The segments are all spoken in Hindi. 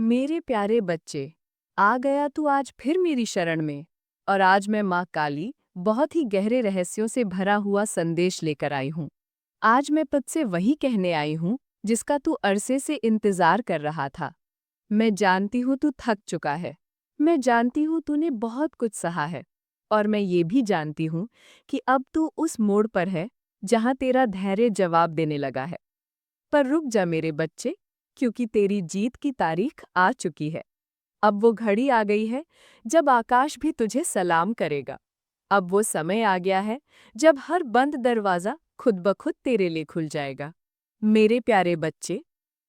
मेरे प्यारे बच्चे, आ गया तू आज फिर मेरी शरण में। और आज मैं माँ काली बहुत ही गहरे रहस्यों से भरा हुआ संदेश लेकर आई हूँ। आज मैं तुझसे वही कहने आई हूँ जिसका तू अरसे से इंतजार कर रहा था। मैं जानती हूँ तू थक चुका है। मैं जानती हूँ तूने बहुत कुछ सहा है। और मैं ये भी जानती हूँ कि अब तू उस मोड़ पर है जहाँ तेरा धैर्य जवाब देने लगा है। पर रुक जा मेरे बच्चे, क्योंकि तेरी जीत की तारीख आ चुकी है। अब वो घड़ी आ गई है जब आकाश भी तुझे सलाम करेगा। अब वो समय आ गया है जब हर बंद दरवाजा खुद ब खुद तेरे लिए खुल जाएगा। मेरे प्यारे बच्चे,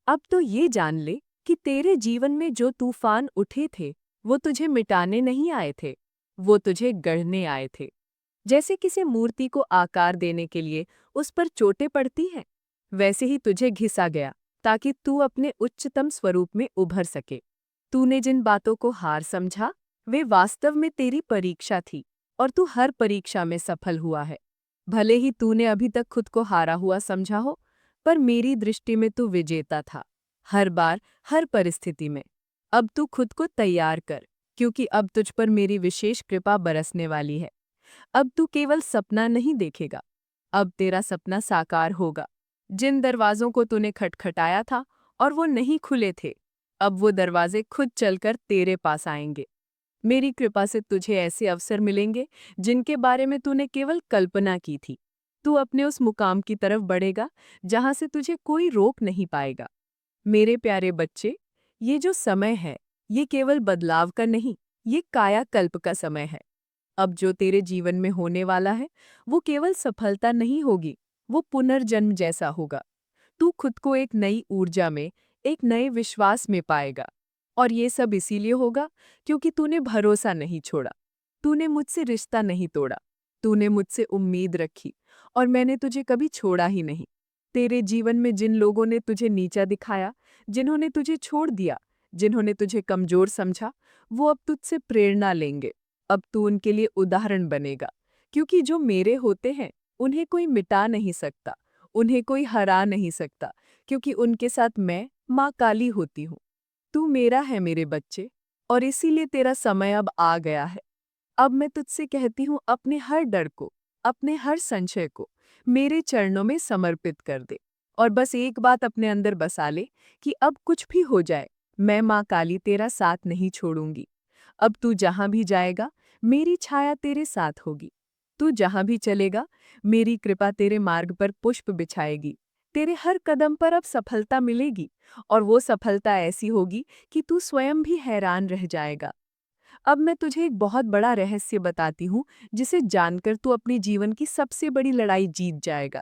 अब तो ये जान ले कि तेरे जीवन में जो तूफान उठे थे, वो तुझे मिटाने नहीं आए थे, वो तुझे गढ़ने आए थे। जैसे किसी मूर्ति को आकार देने के लिए उस पर चोटें पड़ती हैं, वैसे ही तुझे घिसा गया ताकि तू अपने उच्चतम स्वरूप में उभर सके। तूने जिन बातों को हार समझा, वे वास्तव में तेरी परीक्षा थी, और तू हर परीक्षा में सफल हुआ है। भले ही तूने अभी तक खुद को हारा हुआ समझा हो, पर मेरी दृष्टि में तू विजेता था, हर बार, हर परिस्थिति में। अब तू खुद को तैयार कर, क्योंकि अब तुझ पर मेरी विशेष कृपा बरसने वाली है। अब तू केवल सपना नहीं देखेगा, अब तेरा सपना साकार होगा। जिन दरवाजों को तूने खटखटाया था और वो नहीं खुले थे, अब वो दरवाजे खुद चलकर तेरे पास आएंगे। मेरी कृपा से तुझे ऐसे अवसर मिलेंगे जिनके बारे में तूने केवल कल्पना की थी। तू अपने उस मुकाम की तरफ बढ़ेगा जहां से तुझे कोई रोक नहीं पाएगा। मेरे प्यारे बच्चे, ये जो समय है, ये केवल बदलाव का नहीं, ये कायाकल्प का समय है। अब जो तेरे जीवन में होने वाला है, वो केवल सफलता नहीं होगी, वो पुनर्जन्म जैसा होगा। तू खुद को एक नई ऊर्जा में, एक नए विश्वास में पाएगा। और ये सब इसीलिए होगा क्योंकि तूने भरोसा नहीं छोड़ा, तूने मुझसे रिश्ता नहीं तोड़ा, तूने मुझसे उम्मीद रखी, और मैंने तुझे कभी छोड़ा ही नहीं। तेरे जीवन में जिन लोगों ने तुझे नीचा दिखाया, जिन्होंने तुझे छोड़ दिया, जिन्होंने तुझे कमजोर समझा, वो अब तुझसे प्रेरणा लेंगे। अब तू उनके लिए उदाहरण बनेगा, क्योंकि जो मेरे होते हैं उन्हें कोई मिटा नहीं सकता, उन्हें कोई हरा नहीं सकता, क्योंकि उनके साथ मैं माँ काली होती हूँ। तू मेरा है मेरे बच्चे, और इसीलिए तेरा समय अब आ गया है। अब मैं तुझसे कहती हूँ, अपने हर डर को, अपने हर संशय को मेरे चरणों में समर्पित कर दे। और बस एक बात अपने अंदर बसा ले कि अब कुछ भी हो जाए, मैं माँ काली तेरा साथ नहीं छोड़ूंगी। अब तू जहां भी जाएगा, मेरी छाया तेरे साथ होगी। तू जहां भी चलेगा, मेरी कृपा तेरे मार्ग पर पुष्प बिछाएगी। तेरे हर कदम पर अब सफलता मिलेगी, और वो सफलता ऐसी होगी कि तू स्वयं भी हैरान रह जाएगा। अब मैं तुझे एक बहुत बड़ा रहस्य बताती हूँ, जिसे जानकर तू अपने जीवन की सबसे बड़ी लड़ाई जीत जाएगा।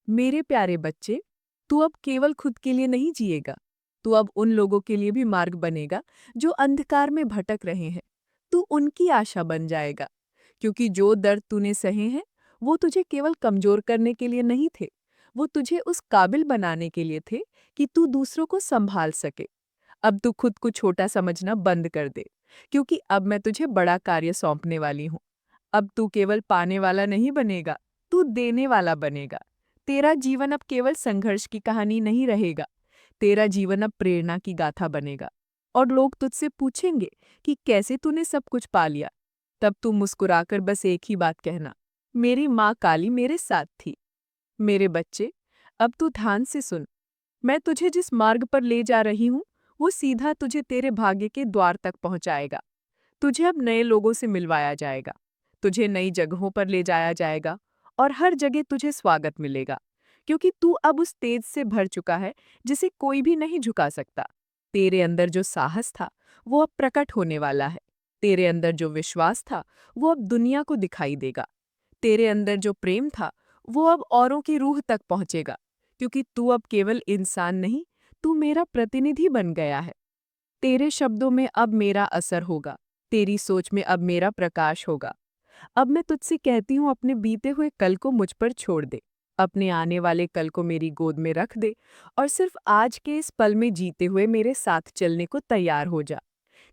मेरे प्यारे बच्चे, तू अब केवल खुद के लिए नहीं जिएगा, तू अब उन लोगों के लिए भी मार्ग बनेगा जो अंधकार में भटक रहे हैं। तू उनकी आशा बन जाएगा, क्योंकि जो दर्द तूने सहे हैं, वो तुझे केवल कमजोर करने के लिए नहीं थे, वो तुझे उस काबिल बनाने के लिए थे कि तू दूसरों को संभाल सके। अब तू खुद को छोटा समझना बंद कर दे, क्योंकि अब मैं तुझे बड़ा कार्य सौंपने वाली हूँ। अब तू केवल पाने वाला नहीं बनेगा, तू देने वाला बनेगा। तेरा जीवन अब केवल संघर्ष की कहानी नहीं रहेगा, तेरा जीवन अब प्रेरणा की गाथा बनेगा। और लोग तुझसे पूछेंगे कि कैसे तूने सब कुछ पा लिया। तब तू मुस्कुराकर बस एक ही बात कहना, मेरी माँ काली मेरे साथ थी। मेरे बच्चे, अब तू ध्यान से सुन। मैं तुझे जिस मार्ग पर ले जा रही हूँ, वो सीधा तुझे तेरे भाग्य के द्वार तक पहुँचाएगा। तुझे अब नए लोगों से मिलवाया जाएगा, तुझे नई जगहों पर ले जाया जाएगा, और हर जगह तुझे स्वागत मिलेगा, क्योंकि तू अब उस तेज से भर चुका है जिसे कोई भी नहीं झुका सकता। तेरे अंदर जो साहस था, वो अब प्रकट होने वाला है। तेरे अंदर जो विश्वास था, वो अब दुनिया को दिखाई देगा। तेरे अंदर जो प्रेम था, वो अब औरों की रूह तक पहुंचेगा, क्योंकि तू अब केवल इंसान नहीं, तू मेरा प्रतिनिधि बन गया है। तेरे शब्दों में अब मेरा असर होगा, तेरी सोच में अब मेरा प्रकाश होगा। अब मैं तुझसे कहती हूँ, अपने बीते हुए कल को मुझ पर छोड़ दे, अपने आने वाले कल को मेरी गोद में रख दे, और सिर्फ आज के इस पल में जीते हुए मेरे साथ चलने को तैयार हो जा।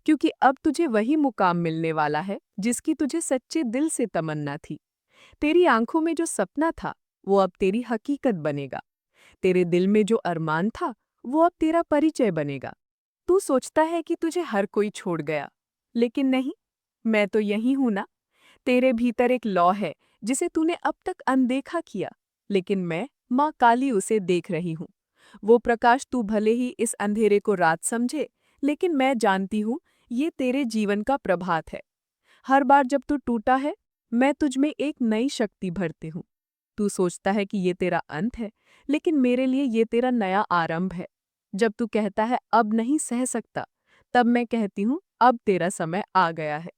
क्योंकि अब तुझे वही मुकाम मिलने वाला है जिसकी तुझे सच्चे दिल से तमन्ना थी। तेरी आंखों में जो सपना था, वो अब तेरी हकीकत बनेगा। तेरे दिल में जो अरमान था, वो अब तेरा परिचय बनेगा। तू सोचता है कि तुझे हर कोई छोड़ गया, लेकिन नहीं, मैं तो यही हूं ना। तेरे भीतर एक लौ है जिसे तूने अब तक अनदेखा किया, लेकिन मैं, माँ काली, उसे देख रही हूँ। वो प्रकाश तू भले ही इस अंधेरे को रात समझे, लेकिन मैं जानती हूँ ये तेरे जीवन का प्रभात है। हर बार जब तू टूटा है, मैं तुझ में एक नई शक्ति भरती हूँ। तू सोचता है कि ये तेरा अंत है, लेकिन मेरे लिए ये तेरा नया आरंभ है। जब तू कहता है अब नहीं सह सकता, तब मैं कहती हूँ अब तेरा समय आ गया है।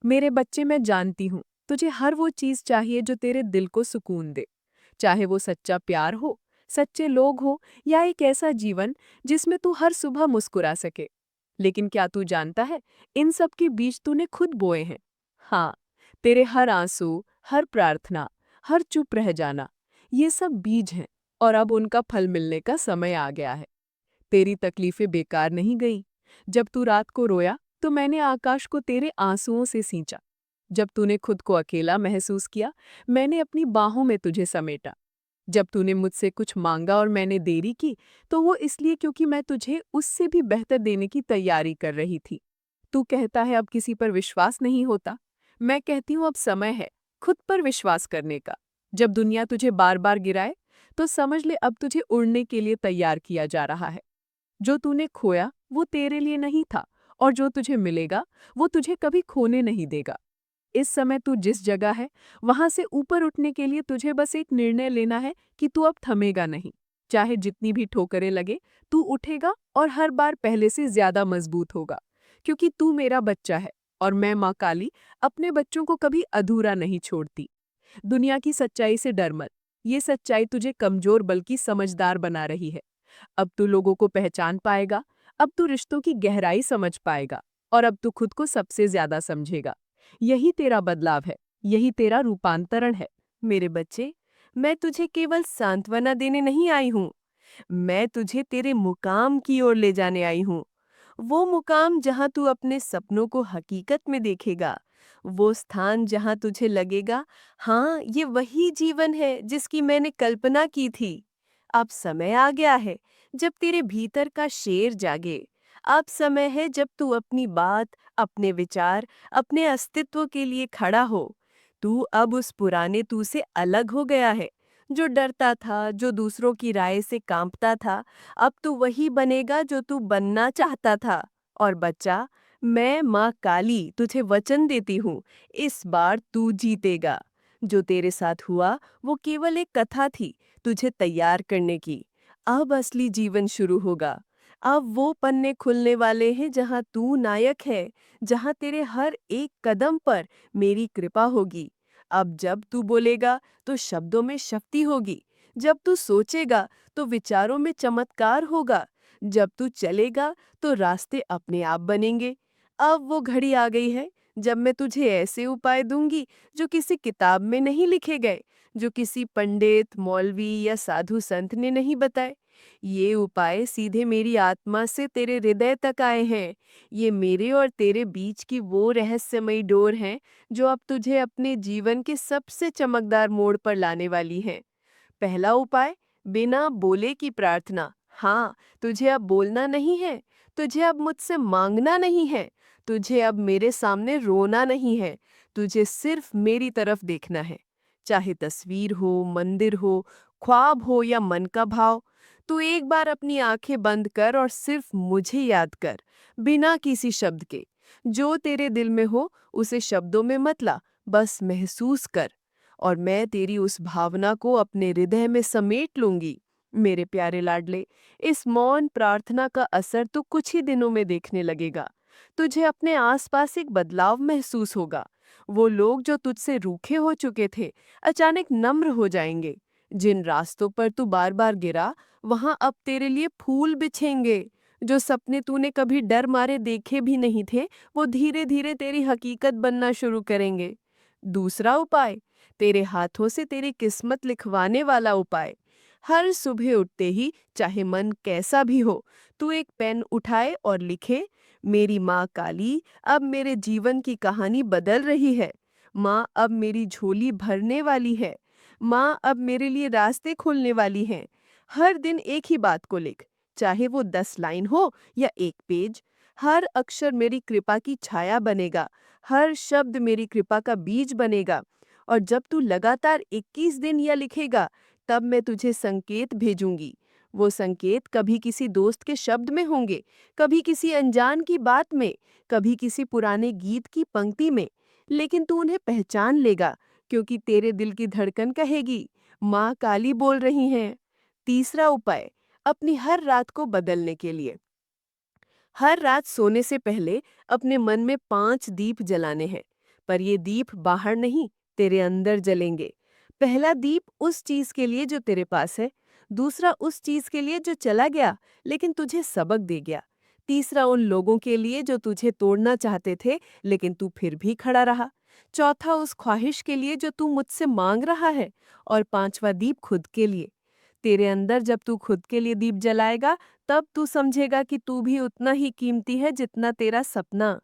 मेरे बच्चे, मैं जानती हूँ तुझे हर वो चीज चाहिए जो तेरे दिल को सुकून दे, चाहे वो सच्चा प्यार हो, सच्चे लोग हो, या एक ऐसा जीवन जिसमें तू हर सुबह मुस्कुरा सके। लेकिन क्या तू जानता है, इन सब के बीज तूने खुद बोए हैं। हाँ, तेरे हर आंसू, हर प्रार्थना, हर चुप रह जाना, ये सब बीज हैं, और अब उनका फल मिलने का समय आ गया है। तेरी तकलीफें बेकार नहीं गई। जब तू रात को रोया, तो मैंने आकाश को तेरे आंसुओं से सींचा। जब तूने खुद को अकेला महसूस किया, मैंने अपनी बाहों में तुझे समेटा। जब तूने मुझसे कुछ मांगा और मैंने देरी की, तो वो इसलिए क्योंकि मैं तुझे उससे भी बेहतर देने की तैयारी कर रही थी। तू कहता है अब किसी पर विश्वास नहीं होता। मैं कहती हूँ अब समय है खुद पर विश्वास करने का। जब दुनिया तुझे बार बार गिराए, तो समझ ले अब तुझे उड़ने के लिए तैयार किया जा रहा है। जो तूने खोया वो तेरे लिए नहीं था, और जो तुझे मिलेगा वो तुझे कभी खोने नहीं देगा। इस समय तू जिस जगह है, वहां से ऊपर उठने के लिए तुझे बस एक निर्णय लेना है कि तू अब थमेगा नहीं। चाहे जितनी भी ठोकरें लगे, तू उठेगा और हर बार पहले से ज्यादा मजबूत होगा, क्योंकि तू मेरा बच्चा है, और मैं, माँ काली, अपने बच्चों को कभी अधूरा नहीं छोड़ती। दुनिया की सच्चाई से डर मत। ये सच्चाई तुझे कमजोर बल्कि समझदार बना रही है। अब तू लोगों को पहचान पाएगा, अब तू रिश्तों की गहराई समझ पाएगा, और अब तू खुद को सबसे ज्यादा समझेगा। यही तेरा बदलाव है, यही तेरा रूपांतरण है। मेरे बच्चे, मैं तुझे केवल सांत्वना देने नहीं आई हूँ, मैं तुझे तेरे मुकाम की ओर ले जाने आई हूँ। वो मुकाम जहाँ तू अपने सपनों को हकीकत में देखेगा, वो स्थान जहाँ तुझे लगेगा, हाँ, ये वही जीवन है जिसकी मैंने कल्पना की थी। अब समय आ गया है जब तेरे भीतर का शेर जागे। अब समय है जब तू अपनी बात, अपने विचार, अपने अस्तित्व के लिए खड़ा हो। तू अब उस पुराने तू से अलग हो गया है, जो डरता था, जो दूसरों की राय से कांपता था। अब तू वही बनेगा जो तू बनना चाहता था। और बच्चा, मैं माँ काली तुझे वचन देती हूँ, इस बार तू जीतेगा। जो तेरे साथ हुआ वो केवल एक कथा थी, तुझे तैयार करने की। अब असली जीवन शुरू होगा। अब वो पन्ने खुलने वाले हैं जहाँ तू नायक है, जहाँ तेरे हर एक कदम पर मेरी कृपा होगी। अब जब तू बोलेगा तो शब्दों में शक्ति होगी, जब तू सोचेगा तो विचारों में चमत्कार होगा, जब तू चलेगा तो रास्ते अपने आप बनेंगे। अब वो घड़ी आ गई है जब मैं तुझे ऐसे उपाय दूंगी जो किसी किताब में नहीं लिखे गए, जो किसी पंडित, मौलवी या साधु संत ने नहीं बताए। ये उपाय सीधे मेरी आत्मा से तेरे हृदय तक आए हैं। ये मेरे और तेरे बीच की वो रहस्यमयी डोर है जो अब तुझे अपने जीवन के सबसे चमकदार मोड़ पर लाने वाली है। पहला उपाय, बिना बोले की प्रार्थना। हाँ, तुझे अब बोलना नहीं है, तुझे अब मुझसे मांगना नहीं है, तुझे अब मेरे सामने रोना नहीं है, तुझे सिर्फ मेरी तरफ देखना है। चाहे तस्वीर हो, मंदिर हो, ख्वाब हो या मन का भाव, तू एक बार अपनी आंखें बंद कर और सिर्फ मुझे याद कर, बिना किसी शब्द के। जो तेरे दिल में हो उसे शब्दों में मत ला, बस महसूस कर, और मैं तेरी उस भावना को अपने हृदय में समेट लूंगी। मेरे प्यारे लाडले, इस मौन प्रार्थना का असर तो कुछ ही दिनों में देखने लगेगा। तुझे अपने आसपास एक बदलाव महसूस होगा। वो लोग जो तुझसे रूखे हो चुके थे, अचानक नम्र हो जाएंगे। जिन रास्तों पर तू बार बार गिरा, वहां अब तेरे लिए फूल बिछेंगे। जो सपने तूने कभी डर मारे देखे भी नहीं थे, वो धीरे धीरे तेरी हकीकत बनना शुरू करेंगे। दूसरा उपाय, तेरे हाथों से तेरी किस्मत लिखवाने वाला उपाय। हर सुबह उठते ही, चाहे मन कैसा भी हो, तू एक पेन उठाए और लिखे, मेरी माँ काली अब मेरे जीवन की कहानी बदल रही है। माँ अब मेरी झोली भरने वाली है। माँ अब मेरे लिए रास्ते खोलने वाली हैं। हर दिन एक ही बात को लिख, चाहे वो 10 लाइन हो या 1 पेज। हर अक्षर मेरी कृपा की छाया बनेगा, हर शब्द मेरी कृपा का बीज बनेगा। और जब तू लगातार 21 दिन यह लिखेगा, तब मैं तुझे संकेत भेजूंगी। वो संकेत कभी किसी दोस्त के शब्द में होंगे, कभी किसी अनजान की बात में, कभी किसी पुराने गीत की पंक्ति में, लेकिन तू उन्हें पहचान लेगा, क्योंकि तेरे दिल की धड़कन कहेगी, माँ काली बोल रही हैं। तीसरा उपाय, अपनी हर रात को बदलने के लिए। हर रात सोने से पहले अपने मन में 5 दीप जलाने हैं, पर ये दीप बाहर नहीं, तेरे अंदर जलेंगे। पहला दीप उस चीज के लिए जो तेरे पास है, दूसरा उस चीज के लिए जो चला गया लेकिन तुझे सबक दे गया, तीसरा उन लोगों के लिए जो तुझे तोड़ना चाहते थे लेकिन तू फिर भी खड़ा रहा, चौथा उस ख्वाहिश के लिए जो तू मुझसे मांग रहा है, और पांचवा दीप खुद के लिए। तेरे अंदर जब तू खुद के लिए दीप जलाएगा, तब तू समझेगा कि तू भी उतना ही कीमती है जितना तेरा सपना।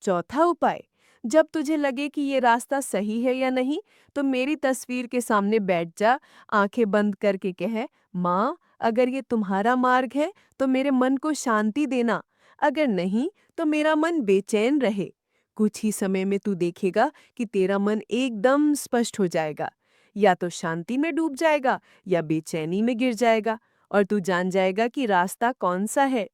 चौथा उपाय, जब तुझे लगे कि ये रास्ता सही है या नहीं, तो मेरी तस्वीर के सामने बैठ जा, आंखें बंद करके कह, माँ, अगर ये तुम्हारा मार्ग है तो मेरे मन को शांति देना, अगर नहीं तो मेरा मन बेचैन रहे। कुछ ही समय में तू देखेगा कि तेरा मन एकदम स्पष्ट हो जाएगा, या तो शांति में डूब जाएगा या बेचैनी में गिर जाएगा, और तू जान जाएगा कि रास्ता कौन सा है।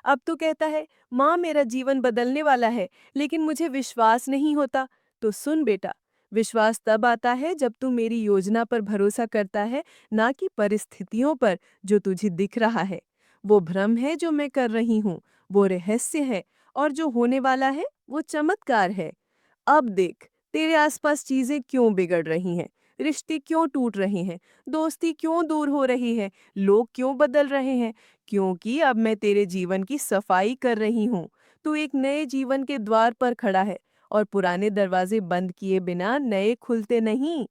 अब तू कहता है, माँ मेरा जीवन बदलने वाला है, लेकिन मुझे विश्वास नहीं होता। तो सुन बेटा, विश्वास तब आता है जब तू मेरी योजना पर भरोसा करता है, ना कि परिस्थितियों पर जो तुझे दिख रहा है। वो भ्रम है जो मैं कर रही हूँ, वो रहस्य है, और जो होने वाला है वो चमत्कार है। अब देख, तेरे आसपास चीजें क्यों बिगड़ रही हैं, रिश्ते क्यों टूट रहे हैं, दोस्ती क्यों दूर हो रही है, लोग क्यों बदल रहे हैं, क्योंकि अब मैं तेरे जीवन की सफाई कर रही हूँ। तू एक नए जीवन के द्वार पर खड़ा है, और पुराने दरवाजे बंद किए बिना नए खुलते नहीं।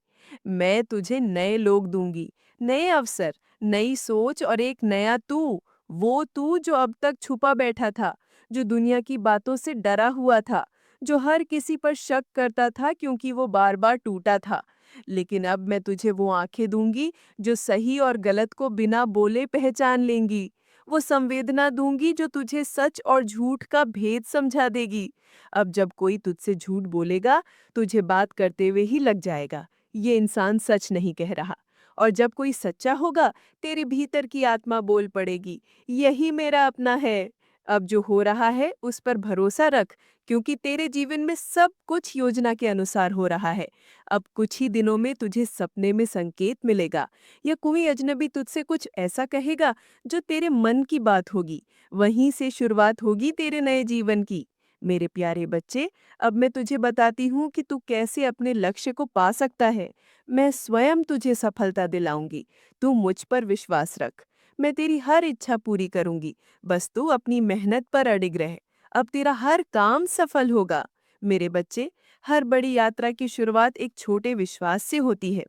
मैं तुझे नए लोग दूंगी, नए अवसर, नई सोच और एक नया तू। वो तू जो अब तक छुपा बैठा था, जो दुनिया की बातों से डरा हुआ था, जो हर किसी पर शक करता था क्योंकि वो बार-बार टूटा था। लेकिन अब मैं तुझे वो आंखें दूंगी जो सही और गलत को बिना बोले पहचान लेंगी। वो संवेदना दूंगी जो तुझे सच और झूठ का भेद समझा देगी। अब जब कोई तुझसे झूठ बोलेगा, तुझे बात करते हुए ही लग जाएगा, ये इंसान सच नहीं कह रहा। और जब कोई सच्चा होगा, तेरे भीतर की आत्मा बोल पड़ेगी, यही मेरा अपना है। अब जो हो रहा है उस पर भरोसा रख, क्योंकि तेरे जीवन में सब कुछ योजना के अनुसार हो रहा है। अब कुछ ही दिनों में तुझे सपने में संकेत मिलेगा, या कोई अजनबी तुझसे कुछ ऐसा कहेगा जो तेरे मन की बात होगी। वहीं से शुरुआत होगी तेरे नए जीवन की। मेरे प्यारे बच्चे, अब मैं तुझे बताती हूँ कि तू कैसे अपने लक्ष्य को पा सकता है। मैं स्वयं तुझे सफलता दिलाऊंगी। तू मुझ पर विश्वास रख। मैं तेरी हर इच्छा पूरी करूंगी। बस तू अपनी मेहनत पर अडिग रह। अब तेरा हर काम सफल होगा। मेरे बच्चे, हर बड़ी यात्रा की शुरुआत एक छोटे विश्वास से होती है।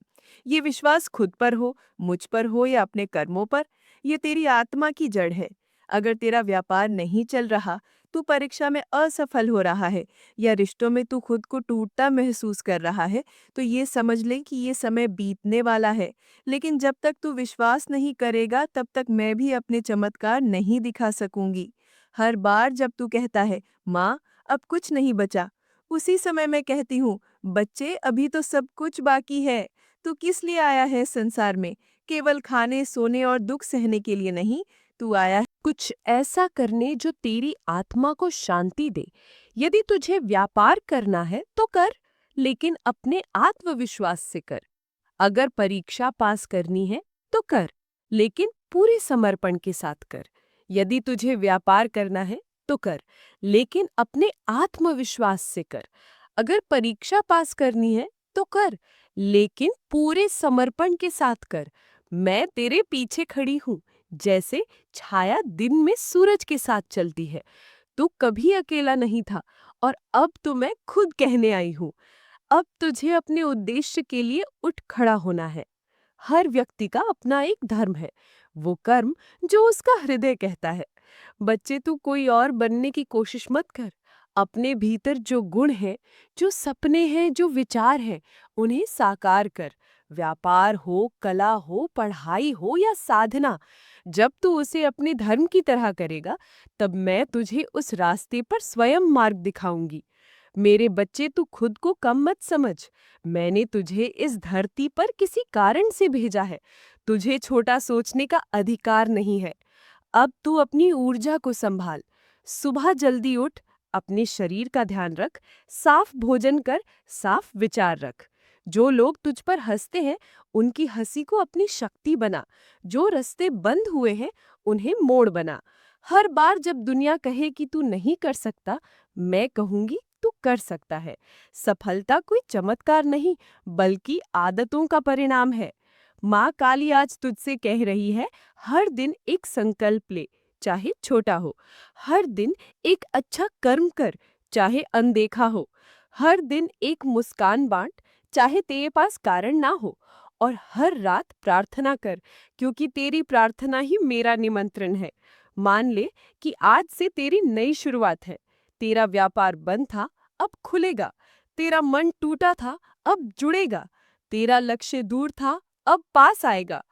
ये विश्वास खुद पर हो, मुझ पर हो या अपने कर्मों पर, ये तेरी आत्मा की जड़ है। अगर तेरा व्यापार नहीं चल रहा, तू परीक्षा में असफल हो रहा है, या रिश्तों में तू खुद को टूटता महसूस कर रहा है, तो ये समझ ले कि ये समय बीतने वाला है। लेकिन जब तक तू विश्वास नहीं करेगा, तब तक मैं भी अपने चमत्कार नहीं दिखा सकूंगी। हर बार जब तू कहता है, माँ, अब कुछ नहीं बचा, उसी समय मैं कहती हूँ, बच्चे, अभी तो सब कुछ बाकी है। तू किस लिए आया है संसार में? केवल खाने, सोने और दुख सहने के लिए नहीं, तू आया है कुछ ऐसा करने जो तेरी आत्मा को शांति दे। यदि तुझे व्यापार करना है तो कर, लेकिन अपने आत्मविश्वास से कर। अगर परीक्षा पास करनी है तो कर, लेकिन पूरे समर्पण के साथ कर। यदि तुझे व्यापार करना है तो कर, लेकिन अपने आत्मविश्वास से कर। अगर परीक्षा पास करनी है तो कर, लेकिन पूरे समर्पण के साथ कर। मैं तेरे पीछे खड़ी हूँ, जैसे छाया दिन में सूरज के साथ चलती है। तू कभी अकेला नहीं था, और अब तो मैं खुद कहने आई हूँ। अब तुझे अपने उद्देश्य के लिए उठ खड़ा होना है। हर व्यक्ति का अपना एक धर्म है, वो कर्म जो उसका हृदय कहता है। बच्चे, तू कोई और बनने की कोशिश मत कर। अपने भीतर जो गुण हैं, जो सपने हैं, जो विचार हैं, उन्हें साकार कर। व्यापार हो, कला हो, पढ़ाई हो या साधना, जब तू उसे अपने धर्म की तरह करेगा, तब मैं तुझे उस रास्ते पर स्वयं मार्ग दिखाऊंगी। मेरे बच्चे, तू खुद को कम मत समझ। मैंने तुझे इस धरती पर किसी कारण से भेजा है। तुझे छोटा सोचने का अधिकार नहीं है। अब तू अपनी ऊर्जा को संभाल। सुबह जल्दी उठ, अपने शरीर का ध्यान रख, साफ भोजन कर, साफ विचार रख। जो लोग तुझ पर हंसते हैं, उनकी हंसी को अपनी शक्ति बना। जो रास्ते बंद हुए हैं, उन्हें मोड़ बना। हर बार जब दुनिया कहे कि तू नहीं कर सकता, मैं कहूंगी तू कर सकता है। सफलता कोई चमत्कार नहीं, बल्कि आदतों का परिणाम है। माँ काली आज तुझसे कह रही है, हर दिन एक संकल्प ले, चाहे छोटा हो। हर दिन एक अच्छा कर्म कर, चाहे अनदेखा हो। हर दिन एक मुस्कान बांट, चाहे तेरे पास कारण ना हो। और हर रात प्रार्थना कर, क्योंकि तेरी प्रार्थना ही मेरा निमंत्रण है। मान ले कि आज से तेरी नई शुरुआत है। तेरा व्यापार बंद था, अब खुलेगा। तेरा मन टूटा था, अब जुड़ेगा। तेरा लक्ष्य दूर था, अब पास आएगा।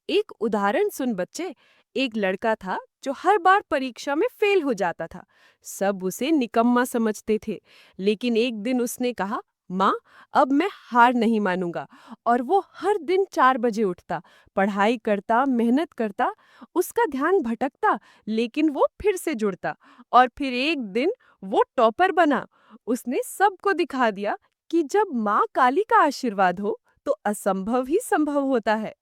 एक उदाहरण सुन बच्चे। एक लड़का था जो हर बार परीक्षा में फेल हो जाता था। सब उसे निकम्मा समझते थे, लेकिन एक दिन उसने कहा, माँ, अब मैं हार नहीं मानूंगा। और वो हर दिन 4 बजे उठता, पढ़ाई करता, मेहनत करता। उसका ध्यान भटकता, लेकिन वो फिर से जुड़ता। और फिर एक दिन वो टॉपर बना। उसने सबको दिखा दिया कि जब माँ काली का आशीर्वाद हो, तो असंभव ही संभव होता है।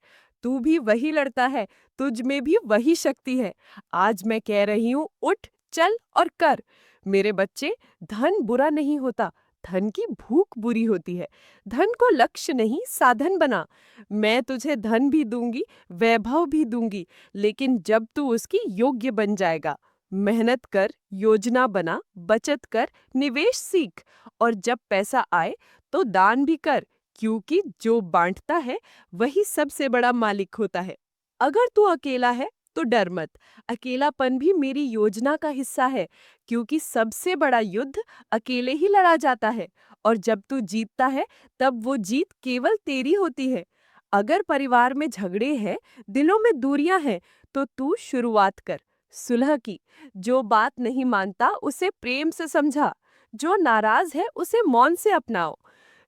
तू भी वही लड़ता है, तुझ में भी वही शक्ति है। आज मैं कह रही हूँ, उठ, चल और कर। मेरे बच्चे, धन बुरा नहीं होता, धन की भूख बुरी होती है। धन को लक्ष्य नहीं, साधन बना। मैं तुझे धन भी दूंगी, वैभव भी दूंगी, लेकिन जब तू उसकी योग्य बन जाएगा। मेहनत कर, योजना बना, बचत कर, निवेश सीख। और जब पैसा आए तो दान भी कर, क्योंकि जो बांटता है वही सबसे बड़ा मालिक होता है। अगर तू अकेला है तो डर मत। अकेलापन भी मेरी योजना का हिस्सा है, क्योंकि सबसे बड़ा युद्ध अकेले ही लड़ा जाता है। और जब तू जीतता है, तब वो जीत केवल तेरी होती है। अगर परिवार में झगड़े हैं, दिलों में दूरियां हैं, तो तू शुरुआत कर सुलह की। जो बात नहीं मानता उसे प्रेम से समझा। जो नाराज है उसे मौन से अपनाओ।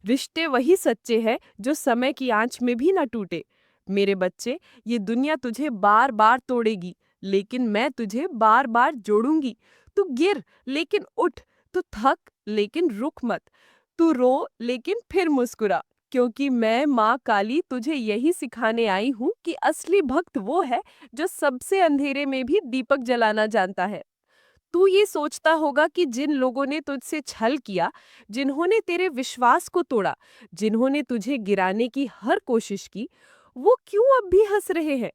रिश्ते वही सच्चे हैं जो समय की आंच में भी न टूटे। मेरे बच्चे, ये दुनिया तुझे बार बार तोड़ेगी, लेकिन मैं तुझे बार बार जोड़ूंगी। तू गिर, लेकिन उठ। तू थक, लेकिन रुक मत। तू रो, लेकिन फिर मुस्कुरा। क्योंकि मैं माँ काली तुझे यही सिखाने आई हूँ कि असली भक्त वो है जो सबसे अंधेरे में भी दीपक जलाना जानता है। तू ये सोचता होगा कि जिन लोगों ने तुझसे छल किया, जिन्होंने तेरे विश्वास को तोड़ा, जिन्होंने तुझे गिराने की हर कोशिश की, वो क्यों अब भी हंस रहे हैं?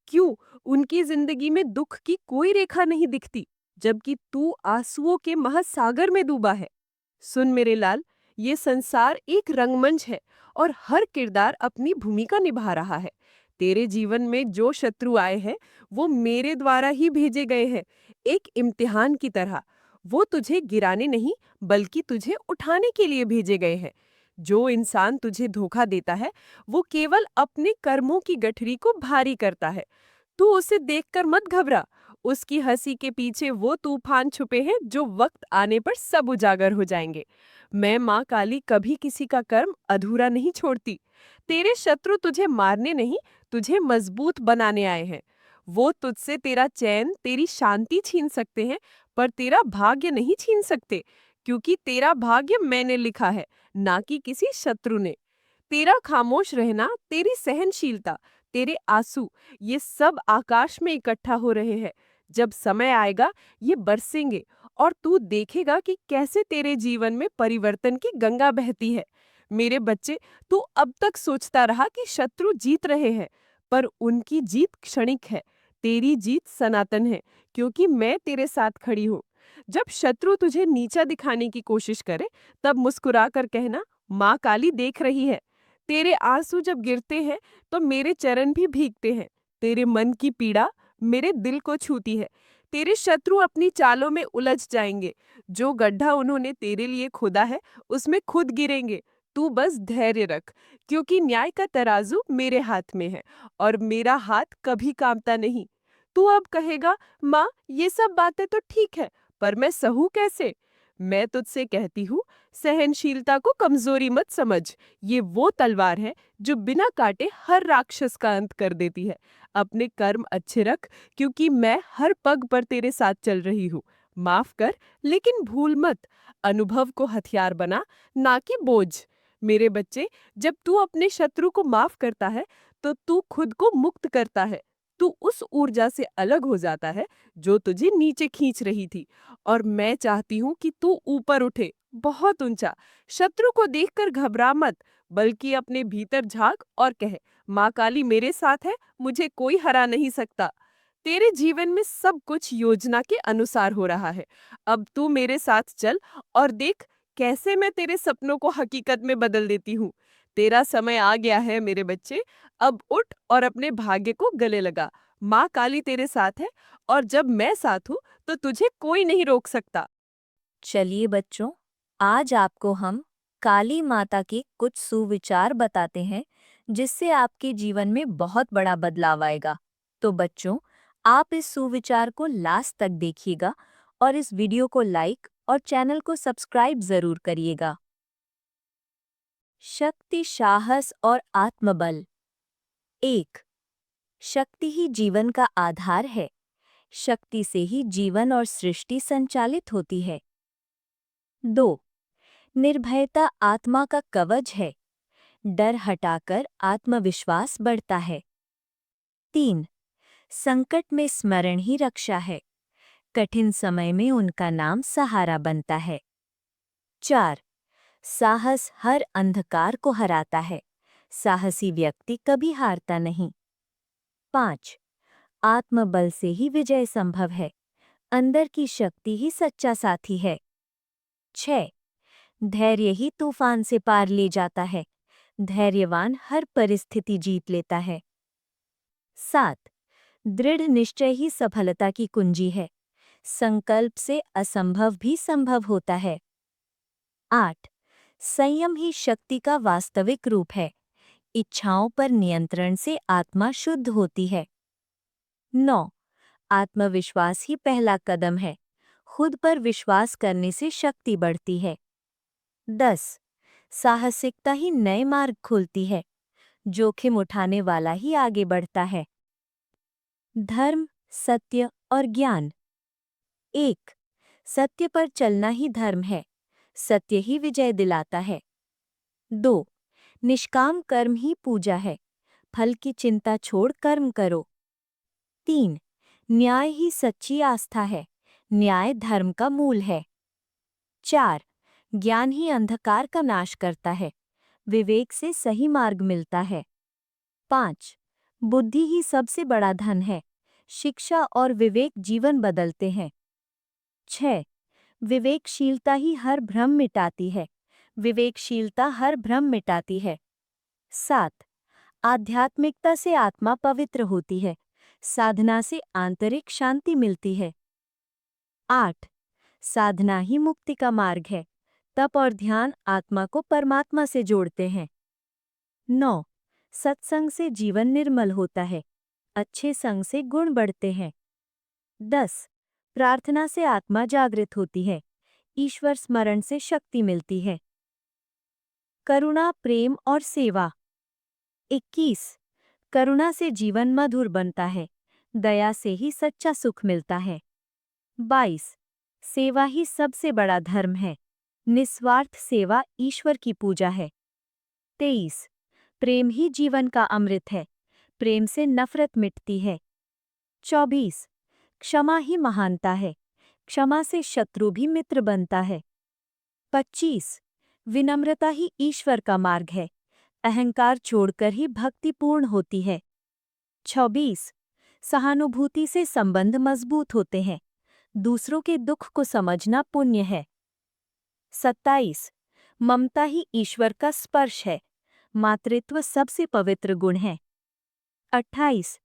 क्यों? उनकी जिंदगी में दुख की कोई रेखा नहीं दिखती, जबकि तू आंसुओं के महासागर में डूबा है। सुन मेरे लाल, ये संसार एक रंगमंच है और हर किरदार अपनी भूमिका निभा रहा है। तेरे जीवन में जो शत्रु आए हैं, वो मेरे द्वारा ही भेजे गए हैं, एक इम्तिहान की तरह। वो तुझे गिराने नहीं, बल्कि तुझे उठाने के लिए भेजे गए हैं। जो इंसान तुझे धोखा देता है, वो केवल अपने कर्मों की गठरी को भारी करता है। तू उसे देखकर मत घबरा। उसकी हंसी के पीछे वो तूफान छुपे हैं जो वक्त आने पर सब उजागर हो जाएंगे। मैं माँ काली कभी किसी का कर्म अधूरा नहीं छोड़ती। तेरे शत्रु तुझे मारने नहीं, तुझे मजबूत बनाने आए हैं। वो तुझसे तेरा चैन, तेरी शांति छीन सकते हैं, पर तेरा भाग्य नहीं छीन सकते, क्योंकि तेरा भाग्य मैंने लिखा है, ना कि किसी शत्रु ने। तेरा खामोश रहना, तेरी सहनशीलता, तेरे आंसू, ये सब आकाश में इकट्ठा हो रहे हैं। जब समय आएगा, ये बरसेंगे और तू देखेगा कि कैसे तेरे जीवन में परिवर्तन की गंगा बहती है। मेरे बच्चे, तू अब तक सोचता रहा कि शत्रु जीत रहे हैं, पर उनकी जीत क्षणिक है। तेरी जीत सनातन है, क्योंकि मैं तेरे साथ खड़ी हूँ। जब शत्रु तुझे नीचा दिखाने की कोशिश करे, तब मुस्कुरा कर कहना, माँ काली देख रही है। तेरे आंसू जब गिरते हैं, तो मेरे चरण भी भीगते हैं। तेरे मन की पीड़ा मेरे दिल को छूती है। तेरे शत्रु अपनी चालों में उलझ जाएंगे। जो गड्ढा उन्होंने तेरे लिए खोदा है, उसमें खुद गिरेंगे। तू बस धैर्य रख, क्योंकि न्याय का तराजू मेरे हाथ में है और मेरा हाथ कभी कांपता नहीं। तू अब कहेगा, माँ ये सब बातें तो ठीक है, पर मैं सहूँ कैसे? मैं तुझसे कहती हूँ, सहनशीलता को कमजोरी मत समझ। ये वो तलवार है जो बिना काटे हर राक्षस का अंत कर देती है। अपने कर्म अच्छे रख, क्योंकि मैं हर पग पर तेरे साथ चल रही हूँ। माफ कर, लेकिन भूल मत, अनुभव को हथियार बना, ना कि बोझ। मेरे बच्चे, जब तू अपने शत्रु को माफ करता है, तो तू खुद को मुक्त करता है। तू उस ऊर्जा से अलग हो जाता है जो तुझे नीचे खींच रही थी। और मैं चाहती हूँ कि तू ऊपर उठे, बहुत ऊंचा। शत्रु को देखकर घबरा मत, बल्कि अपने भीतर झांक और कह, माँ काली मेरे साथ है, मुझे कोई हरा नहीं सकता। तेरे जीवन में सब कुछ योजना के अनुसार हो रहा है। अब तू मेरे साथ चल और देख कैसे मैं तेरे सपनों को हकीकत में बदल देती हूँ। तेरा समय आ गया है मेरे बच्चे। अब उठ और अपने भाग्य को गले लगा। माँ काली तेरे साथ है, और जब मैं साथ हूँ तो तुझे कोई नहीं रोक सकता। चलिए बच्चों, आज आपको हम काली माता के कुछ सुविचार बताते हैं जिससे आपके जीवन में बहुत बड़ा बदलाव आएगा। तो बच्चों, आप इस सुविचार को लास्ट तक देखिएगा और इस वीडियो को लाइक और चैनल को सब्सक्राइब जरूर करिएगा। शक्ति, साहस और आत्मबल। 1. शक्ति ही जीवन का आधार है। शक्ति से ही जीवन और सृष्टि संचालित होती है। 2. निर्भयता आत्मा का कवच है। डर हटाकर आत्मविश्वास बढ़ता है। 3. संकट में स्मरण ही रक्षा है। कठिन समय में उनका नाम सहारा बनता है। 4. साहस हर अंधकार को हराता है। साहसी व्यक्ति कभी हारता नहीं। 5. आत्मबल से ही विजय संभव है। अंदर की शक्ति ही सच्चा साथी है। 6. धैर्य ही तूफान से पार ले जाता है। धैर्यवान हर परिस्थिति जीत लेता है। 7. दृढ़ निश्चय ही सफलता की कुंजी है। संकल्प से असंभव भी संभव होता है। 8. संयम ही शक्ति का वास्तविक रूप है। इच्छाओं पर नियंत्रण से आत्मा शुद्ध होती है। 9. आत्मविश्वास ही पहला कदम है। खुद पर विश्वास करने से शक्ति बढ़ती है। 10. साहसिकता ही नए मार्ग खोलती है। जोखिम उठाने वाला ही आगे बढ़ता है। धर्म, सत्य और ज्ञान। 1. सत्य पर चलना ही धर्म है। सत्य ही विजय दिलाता है। 2. निष्काम कर्म ही पूजा है। फल की चिंता छोड़ कर्म करो। 3. न्याय ही सच्ची आस्था है। न्याय धर्म का मूल है। 4. ज्ञान ही अंधकार का नाश करता है। विवेक से सही मार्ग मिलता है। 5. बुद्धि ही सबसे बड़ा धन है। शिक्षा और विवेक जीवन बदलते हैं। 6. विवेकशीलता ही हर भ्रम मिटाती है। विवेकशीलता हर भ्रम मिटाती है। 7. आध्यात्मिकता से आत्मा पवित्र होती है। साधना से आंतरिक शांति मिलती है। 8. साधना ही मुक्ति का मार्ग है। तप और ध्यान आत्मा को परमात्मा से जोड़ते हैं। 9. सत्संग से जीवन निर्मल होता है। अच्छे संग से गुण बढ़ते हैं। 10. प्रार्थना से आत्मा जागृत होती है। ईश्वर स्मरण से शक्ति मिलती है। करुणा, प्रेम और सेवा। 21. करुणा से जीवन मधुर बनता है। दया से ही सच्चा सुख मिलता है। 22. सेवा ही सबसे बड़ा धर्म है। निस्वार्थ सेवा ईश्वर की पूजा है। 23. प्रेम ही जीवन का अमृत है। प्रेम से नफरत मिटती है। 24. क्षमा ही महानता है। क्षमा से शत्रु भी मित्र बनता है। 25. विनम्रता ही ईश्वर का मार्ग है। अहंकार छोड़कर ही भक्ति पूर्ण होती है। 26. सहानुभूति से संबंध मजबूत होते हैं। दूसरों के दुख को समझना पुण्य है। 27. ममता ही ईश्वर का स्पर्श है। मातृत्व सबसे पवित्र गुण है। 28.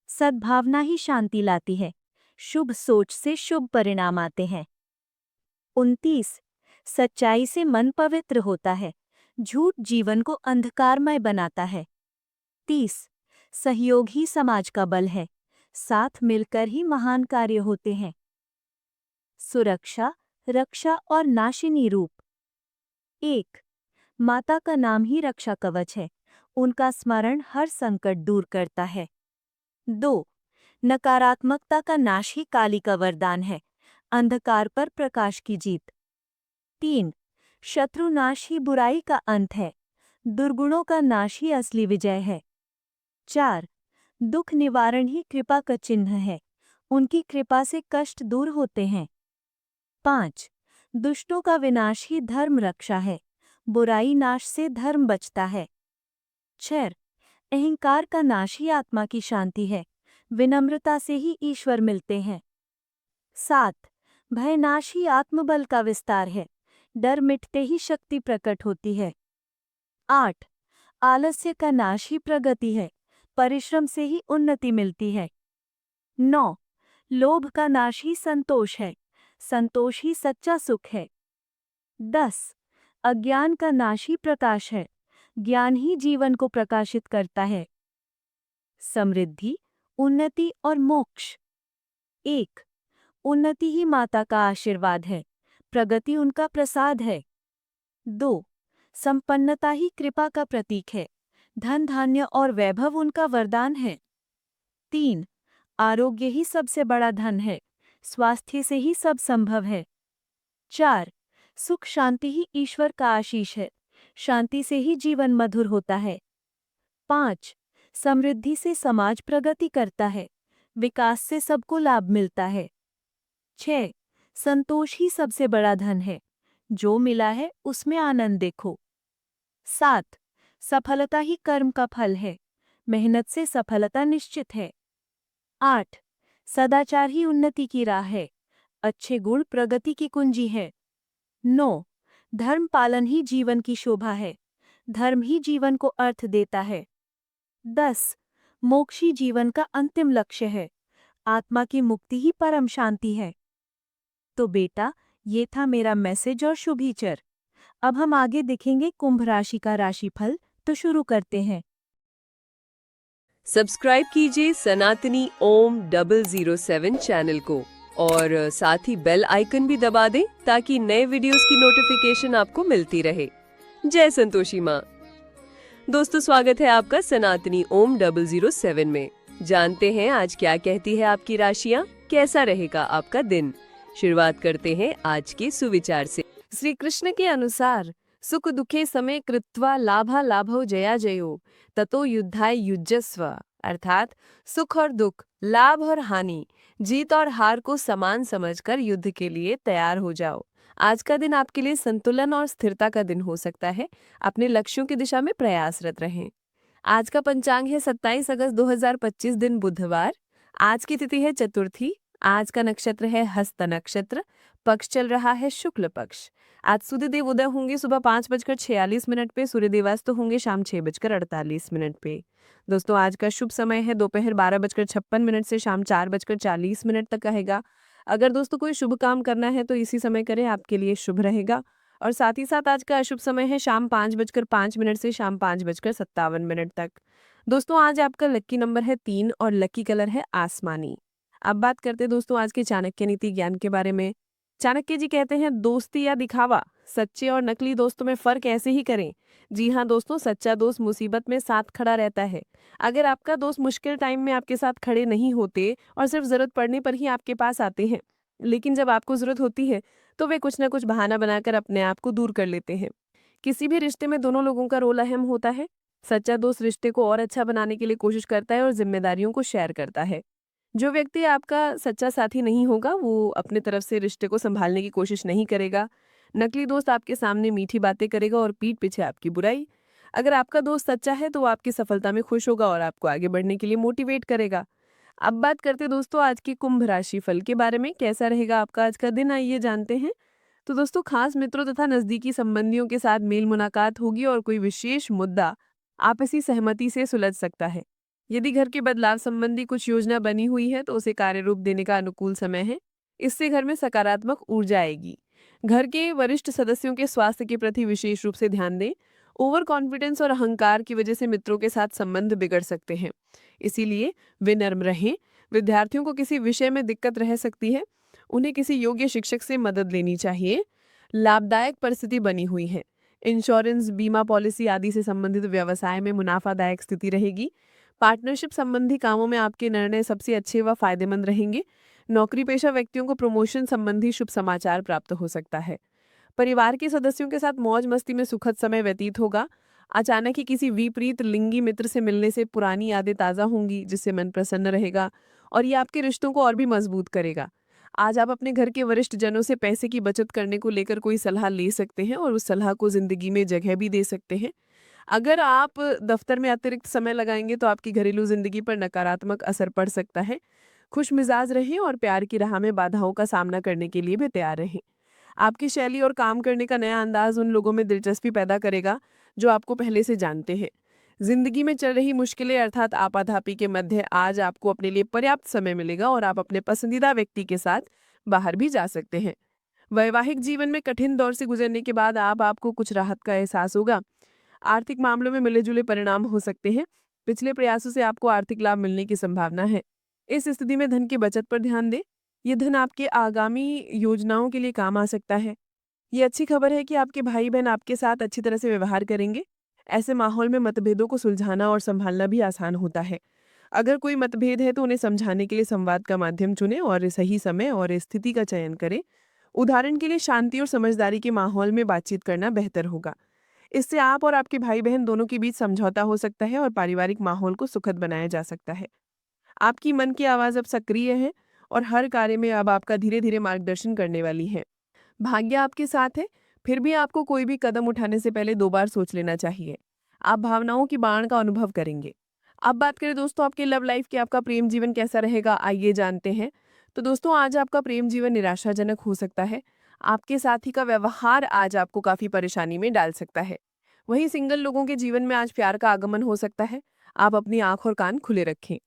सद्भावना ही शांति लाती है। शुभ सोच से शुभ परिणाम आते हैं। 29. सच्चाई से मन पवित्र होता है। झूठ जीवन को अंधकारमय बनाता है। 30. सहयोग ही समाज का बल है। साथ मिलकर ही महान कार्य होते हैं। सुरक्षा, रक्षा और नाशिनी रूप। 1. माता का नाम ही रक्षा कवच है। उनका स्मरण हर संकट दूर करता है। 2. नकारात्मकता का नाश ही काली का वरदान है। अंधकार पर प्रकाश की जीत। 3. शत्रु नाश ही बुराई का अंत है। दुर्गुणों का नाश ही असली विजय है। 4. दुख निवारण ही कृपा का चिन्ह है। उनकी कृपा से कष्ट दूर होते हैं। 5. दुष्टों का विनाश ही धर्म रक्षा है। बुराई नाश से धर्म बचता है। 6. अहंकार का नाश ही आत्मा की शांति है। विनम्रता से ही ईश्वर मिलते हैं। 7. भय नाश ही आत्मबल का विस्तार है। डर मिटते ही शक्ति प्रकट होती है। 8. आलस्य का नाश ही प्रगति है। परिश्रम से ही उन्नति मिलती है। 9. लोभ का नाश ही संतोष है। संतोष ही सच्चा सुख है। 10. अज्ञान का नाश ही प्रकाश है। ज्ञान ही जीवन को प्रकाशित करता है। समृद्धि, उन्नति और मोक्ष। 1. उन्नति ही माता का आशीर्वाद है। प्रगति उनका प्रसाद है। 2. संपन्नता ही कृपा का प्रतीक है। धन धान्य और वैभव उनका वरदान है। 3. आरोग्य ही सबसे बड़ा धन है। स्वास्थ्य से ही सब संभव है। 4. सुख शांति ही ईश्वर का आशीष है। शांति से ही जीवन मधुर होता है। 5. समृद्धि से समाज प्रगति करता है। विकास से सबको लाभ मिलता है। 6. संतोष ही सबसे बड़ा धन है। जो मिला है उसमें आनंद देखो। 7. सफलता ही कर्म का फल है। मेहनत से सफलता निश्चित है। 8. सदाचार ही उन्नति की राह है। अच्छे गुण प्रगति की कुंजी है। 9. धर्म पालन ही जीवन की शोभा है। धर्म ही जीवन को अर्थ देता है। 10. मोक्ष ही जीवन का अंतिम लक्ष्य है। आत्मा की मुक्ति ही परम शांति है। तो बेटा, ये था मेरा मैसेज और शुभीचर। अब हम आगे देखेंगे कुंभ राशि का राशिफल, तो शुरू करते हैं। सब्सक्राइब कीजिए सनातनी ओम 007 चैनल को और साथ ही बेल आइकन भी दबा दें ताकि नए वीडियोस की नोटिफिकेशन आपको मिलती रहे। जय संतोषी माँ। दोस्तों, स्वागत है आपका सनातनी ओम 007 में। जानते हैं आज क्या कहती है आपकी राशियाँ, कैसा रहेगा आपका दिन। शुरुआत करते हैं आज के सुविचार से। श्री कृष्ण के अनुसार सुख दुखे समय कृत्वा लाभा लाभो जया जयो ततो युद्धाय युज्यस्व, अर्थात सुख और दुख, लाभ और हानि, जीत और हार को समान समझकर युद्ध के लिए तैयार हो जाओ। आज का दिन आपके लिए संतुलन और स्थिरता का दिन हो सकता है। अपने लक्ष्यों की दिशा में प्रयासरत रहें। आज का पंचांग है 27 अगस्त 2025 दिन बुधवार। आज की तिथि है चतुर्थी। आज का नक्षत्र है हस्त नक्षत्र। पक्ष चल रहा है शुक्ल पक्ष। आज सूर्यदेव उदय होंगे सुबह 5:46 पे। सूर्यदेवास्त होंगे शाम 6:48 पे। दोस्तों, आज का शुभ समय है दोपहर 12:56 से शाम 4:40 तक रहेगा। अगर दोस्तों कोई शुभ काम करना है तो इसी समय करें, आपके लिए शुभ रहेगा। और साथ ही साथ आज का अशुभ समय है शाम 5:05 से शाम 5:57 तक। दोस्तों, आज आपका लकी नंबर है 3 और लकी कलर है आसमानी। अब बात करते हैं दोस्तों आज के चाणक्य नीति ज्ञान के बारे में। चाणक्य जी कहते हैं, दोस्ती या दिखावा, सच्चे और नकली दोस्तों में फर्क ऐसे ही करें। जी हाँ दोस्तों, सच्चा दोस्त मुसीबत में साथ खड़ा रहता है। अगर आपका दोस्त मुश्किल टाइम में आपके साथ खड़े नहीं होते और सिर्फ जरूरत पड़ने पर ही आपके पास आते हैं, लेकिन जब आपको जरूरत होती है तो वे कुछ ना कुछ बहाना बनाकर अपने आप को दूर कर लेते हैं। किसी भी रिश्ते में दोनों लोगों का रोल अहम होता है। सच्चा दोस्त रिश्ते को और अच्छा बनाने के लिए कोशिश करता है और जिम्मेदारियों को शेयर करता है। जो व्यक्ति आपका सच्चा साथी नहीं होगा वो अपने तरफ से रिश्ते को संभालने की कोशिश नहीं करेगा। नकली दोस्त आपके सामने मीठी बातें करेगा और पीठ पीछे आपकी बुराई। अगर आपका दोस्त सच्चा है तो वो आपकी सफलता में खुश होगा और आपको आगे बढ़ने के लिए मोटिवेट करेगा। अब बात करते हैं दोस्तों आज की कुंभ राशि फल के बारे में। कैसा रहेगा आपका आज का दिन, आइए जानते हैं। तो दोस्तों, खास मित्रों तथा नजदीकी संबंधियों के साथ मेल मुलाकात होगी और कोई विशेष मुद्दा आपसी सहमति से सुलझ सकता है। यदि घर के बदलाव संबंधी कुछ योजना बनी हुई है तो उसे कार्य रूप देने का अनुकूल समय है। इससे घर में सकारात्मक ऊर्जा आएगी। घर के वरिष्ठ सदस्यों के स्वास्थ्य के प्रति विशेष रूप से ध्यान दें। ओवर कॉन्फिडेंस और अहंकार की वजह से मित्रों के साथ संबंध बिगड़ सकते हैं, इसीलिए विनम्र रहें। विद्यार्थियों को किसी विषय में दिक्कत रह सकती है, उन्हें किसी योग्य शिक्षक से मदद लेनी चाहिए। लाभदायक परिस्थिति बनी हुई है। इंश्योरेंस, बीमा पॉलिसी आदि से संबंधित व्यवसाय में मुनाफादायक स्थिति रहेगी। पार्टनरशिप संबंधी कामों में आपके निर्णय सबसे अच्छे व फायदेमंद रहेंगे। नौकरी पेशा व्यक्तियों को प्रमोशन संबंधी शुभ समाचार प्राप्त हो सकता है। परिवार के सदस्यों के साथ मौज मस्ती में सुखद समय व्यतीत होगा। अचानक ही किसी विपरीत लिंगी मित्र से मिलने से पुरानी यादें ताज़ा होंगी, जिससे मन प्रसन्न रहेगा और ये आपके रिश्तों को और भी मजबूत करेगा। आज आप अपने घर के वरिष्ठ जनों से पैसे की बचत करने को लेकर कोई सलाह ले सकते हैं और उस सलाह को जिंदगी में जगह भी दे सकते हैं। अगर आप दफ्तर में अतिरिक्त समय लगाएंगे तो आपकी घरेलू जिंदगी पर नकारात्मक असर पड़ सकता है। खुश मिजाज रहें और प्यार की राह में बाधाओं का सामना करने के लिए भी तैयार रहें। आपकी शैली और काम करने का नया अंदाज उन लोगों में दिलचस्पी पैदा करेगा जो आपको पहले से जानते हैं। जिंदगी में चल रही मुश्किलें अर्थात आपाधापी के मध्य आज आपको अपने लिए पर्याप्त समय मिलेगा और आप अपने पसंदीदा व्यक्ति के साथ बाहर भी जा सकते हैं। वैवाहिक जीवन में कठिन दौर से गुजरने के बाद आपको कुछ राहत का एहसास होगा। आर्थिक मामलों में मिले-जुले परिणाम हो सकते हैं। पिछले प्रयासों से आपको आर्थिक लाभ मिलने की संभावना है। इस स्थिति में धन की बचत पर ध्यान दें। ये धन आपके आगामी योजनाओं के लिए काम आ सकता है। ये अच्छी खबर है कि आपके भाई-बहन आपके साथ अच्छी तरह से व्यवहार करेंगे। ऐसे माहौल में मतभेदों को सुलझाना और संभालना भी आसान होता है। अगर कोई मतभेद है तो उन्हें समझाने के लिए संवाद का माध्यम चुनें और सही समय और स्थिति का चयन करें। उदाहरण के लिए शांति और समझदारी के माहौल में बातचीत करना बेहतर होगा। इससे आप और आपके भाई-बहन दोनों के बीच समझौता हो सकता है और पारिवारिक माहौल को सुखद बनाया जा सकता है। आपकी मन की आवाज़ अब सक्रिय है और हर कार्य में अब आपका धीरे-धीरे मार्गदर्शन करने वाली है। भाग्य आपके साथ है, फिर भी आपको कोई भी कदम उठाने से पहले 2 बार सोच लेना चाहिए। आप भावनाओं की बाढ़ का अनुभव करेंगे। अब बात करें दोस्तों आपके लव लाइफ की, आपका प्रेम जीवन कैसा रहेगा, आइए जानते हैं। तो दोस्तों आज आपका प्रेम जीवन निराशाजनक हो सकता है। आपके साथी का व्यवहार आज आपको काफ़ी परेशानी में डाल सकता है। वहीं सिंगल लोगों के जीवन में आज प्यार का आगमन हो सकता है। आप अपनी आँख और कान खुले रखें।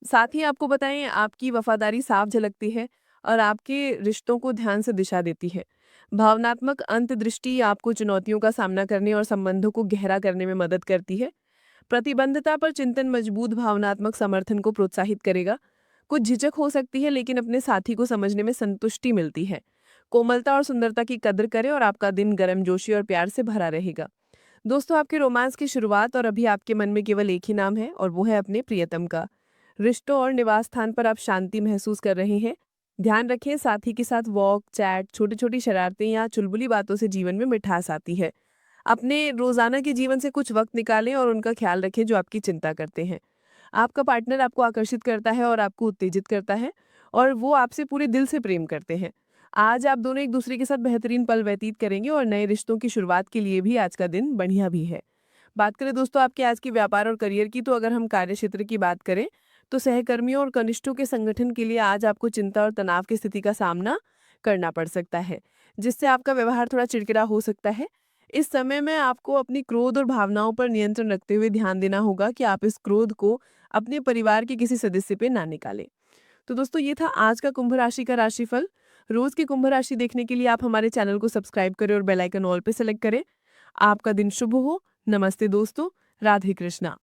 साथ ही आपको बताएं आपकी वफादारी साफ झलकती है और आपके रिश्तों को ध्यान से दिशा देती है। भावनात्मक अंतर्दृष्टि आपको चुनौतियों का सामना करने और संबंधों को गहरा करने में मदद करती है। प्रतिबद्धता पर चिंतन मजबूत भावनात्मक समर्थन को प्रोत्साहित करेगा। कुछ झिझक हो सकती है लेकिन अपने साथी को समझने में संतुष्टि मिलती है। कोमलता और सुंदरता की कदर करें और आपका दिन गर्मजोशी और प्यार से भरा रहेगा। दोस्तों आपके रोमांस की शुरुआत और अभी आपके मन में केवल एक ही नाम है और वो है अपने प्रियतम का। रिश्तों और निवास स्थान पर आप शांति महसूस कर रहे हैं। ध्यान रखें साथी के साथ वॉक, चैट, छोटी-छोटी शरारतें या चुलबुली बातों से जीवन में मिठास आती है। अपने रोजाना के जीवन से कुछ वक्त निकालें और उनका ख्याल रखें जो आपकी चिंता करते हैं। आपका पार्टनर आपको आकर्षित करता है और आपको उत्तेजित करता है और वो आपसे पूरे दिल से प्रेम करते हैं। आज आप दोनों एक दूसरे के साथ बेहतरीन पल व्यतीत करेंगे और नए रिश्तों की शुरुआत के लिए भी आज का दिन बढ़िया भी है। बात करें दोस्तों आपके आज की व्यापार और करियर की, तो अगर हम कार्य क्षेत्र की बात करें तो सहकर्मियों और कनिष्ठों के संगठन के लिए आज आपको चिंता और तनाव की स्थिति का सामना करना पड़ सकता है, जिससे आपका व्यवहार थोड़ा चिड़चिड़ा हो सकता है। इस समय में आपको अपनी क्रोध और भावनाओं पर नियंत्रण रखते हुए ध्यान देना होगा कि आप इस क्रोध को अपने परिवार के किसी सदस्य पे ना निकालें। तो दोस्तों ये था आज का कुंभ राशि का राशिफल। रोज की कुंभ राशि देखने के लिए आप हमारे चैनल को सब्सक्राइब करें और बेल आइकन ऑल पे सेलेक्ट करें। आपका दिन शुभ हो। नमस्ते दोस्तों, राधे कृष्णा।